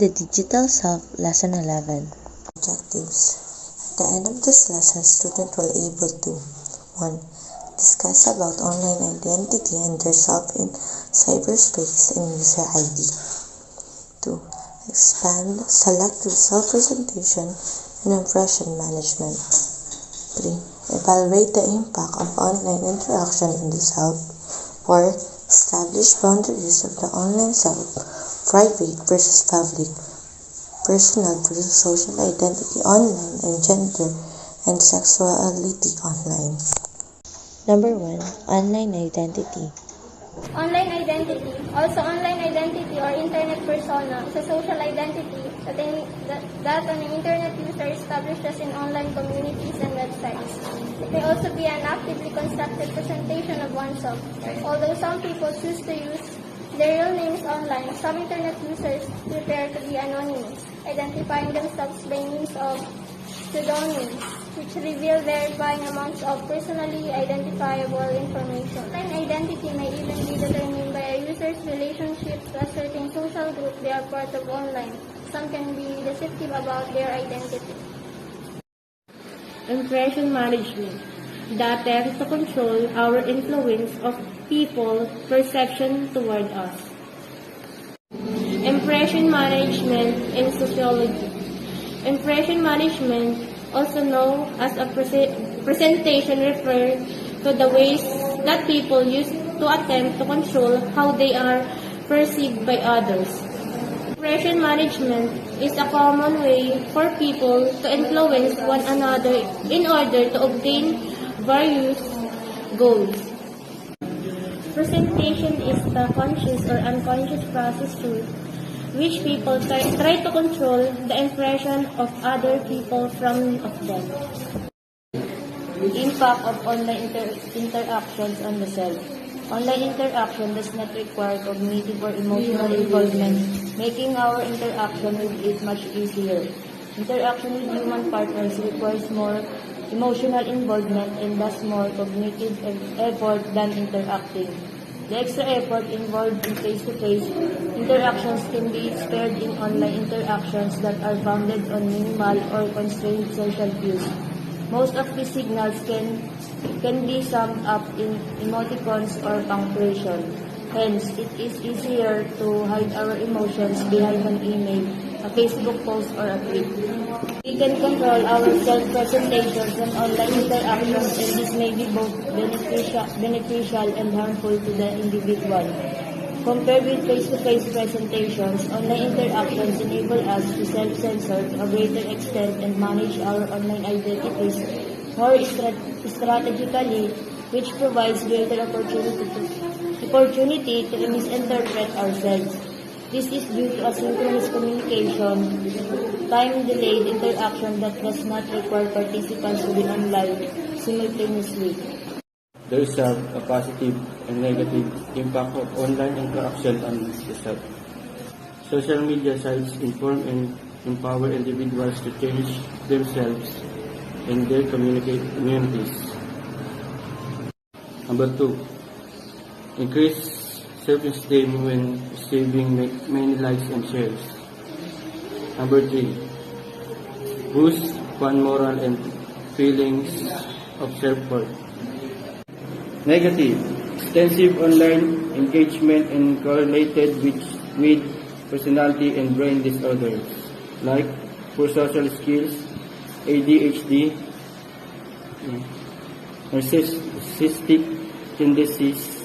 the Digital Self, Lesson 11. Objectives. At the end of this lesson, students will be able to 1. Discuss about online identity and their self in cyberspace and user ID. 2. Expand selective self-presentation and impression management. 3. Evaluate the impact of online interaction on the self. 4. Establish boundaries of the online self, private versus public, personal versus social identity online, and gender and sexuality online. Number 1. Online identity. Online identity, also online identity or internet persona, is a social identity that an internet user establishes in online communities and websites. It may also be an actively constructed presentation of oneself. Although some people choose to use their real names online, some internet users prefer to be anonymous, identifying themselves by means of pseudonyms, which reveal verifying amounts of personally identifiable information. Online identity may even be determined by a user's relationship to a certain social group they are part of online. Some can be deceptive about their identity. Impression management. That tends to control our influence of people's perception toward us. Impression management in sociology. Impression management, also known as a presentation, refers to the ways that people use to attempt to control how they are perceived by others. Impression management is a common way for people to influence one another in order to obtain various goals. Presentation is the conscious or unconscious process through which people try to control the impression of other people from them. Impact of online interactions on the self. Online interaction does not require cognitive or emotional involvement, making our interaction with it much easier. Interaction with human partners requires more emotional involvement and thus more cognitive effort than interacting. The extra effort involved in face-to-face interactions can be spared in online interactions that are founded on minimal or constrained social cues. Most of these signals can be summed up in emoticons or punctuation. Hence, it is easier to hide our emotions behind an email, a Facebook post, or a tweet. We can control our self-presentations and online interactions, and this may be both beneficial and harmful to the individual. Compared with face-to-face presentations, online interactions enable us to self-censor to a greater extent and manage our online identities more strategically, which provides greater opportunity to misinterpret ourselves. This is due to asynchronous communication, time-delayed interaction that does not require participants to be online simultaneously. There is a positive and negative impact of online interaction on the self. Social media sites inform and empower individuals to change themselves and their communities. Number 2. Increase self-esteem when receiving many likes and shares. Number 3. Boost one moral and feelings of self-worth. Negative. Extensive online engagement and correlated with personality and brain disorders like poor social skills, ADHD, narcissistic tendencies,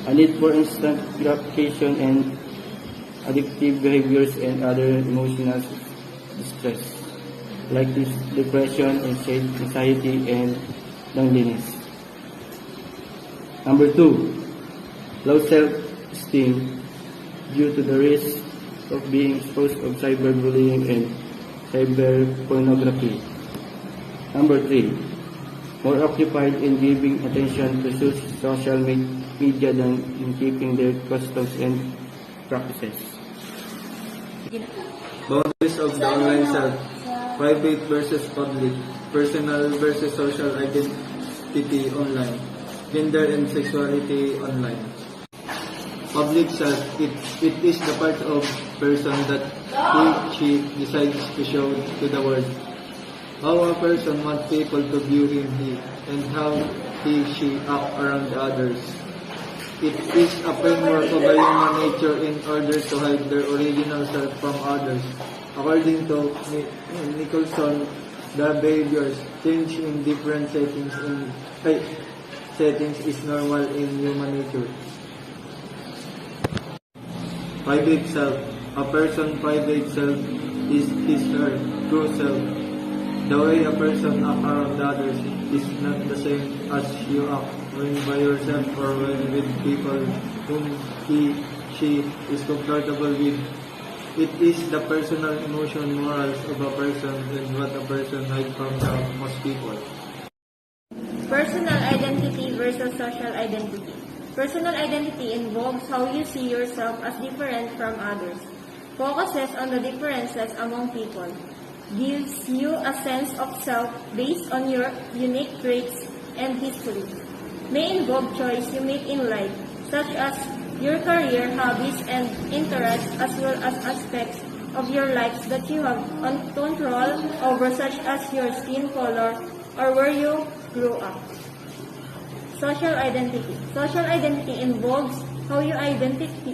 a need for instant gratification and addictive behaviors and other emotional distress like depression, anxiety, and loneliness. Number 2, low self-esteem due to the risk of being exposed of cyberbullying and cyber pornography. Number 3, more occupied in giving attention to social media than in keeping their customs and practices. Boundaries of the online self. Private versus public. Personal versus social identity online. Gender and sexuality online. Public self, it is the part of person that she decides to show to the world. How a person wants people to view him, and how she act around others. It is a framework of a human nature in order to hide their original self from others. According to Nicholson, the behaviors change in different settings is normal in human nature. Private self. A person's private self is his/her true self. The way a person acts around others is not the same as you act when by yourself or when with people whom she is comfortable with. It is the personal emotion morals of a person and what a person hides from most people. Personal identity versus social identity. Personal identity involves how you see yourself as different from others, focuses on the differences among people, gives you a sense of self based on your unique traits and history, may involve choices you make in life, such as your career, hobbies, and interests, as well as aspects of your lives that you have control over, such as your skin color or where you grew up. Social identity. Social identity involves how you identify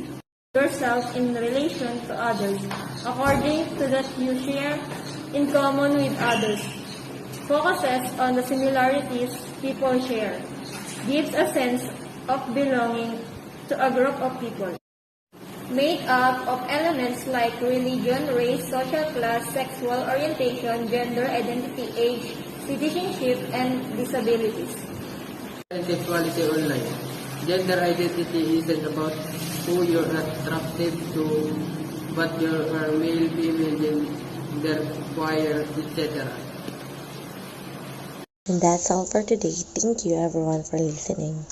yourself in relation to others, according to that you share in common with others, focuses on the similarities people share, gives a sense of belonging to a group of people. Made up of elements like religion, race, social class, sexual orientation, gender identity, age, citizenship, and disabilities. And sexuality online. Gender identity isn't about who you're attracted to, but you are male, female, gender, queer, etc. And that's all for today. Thank you everyone for listening.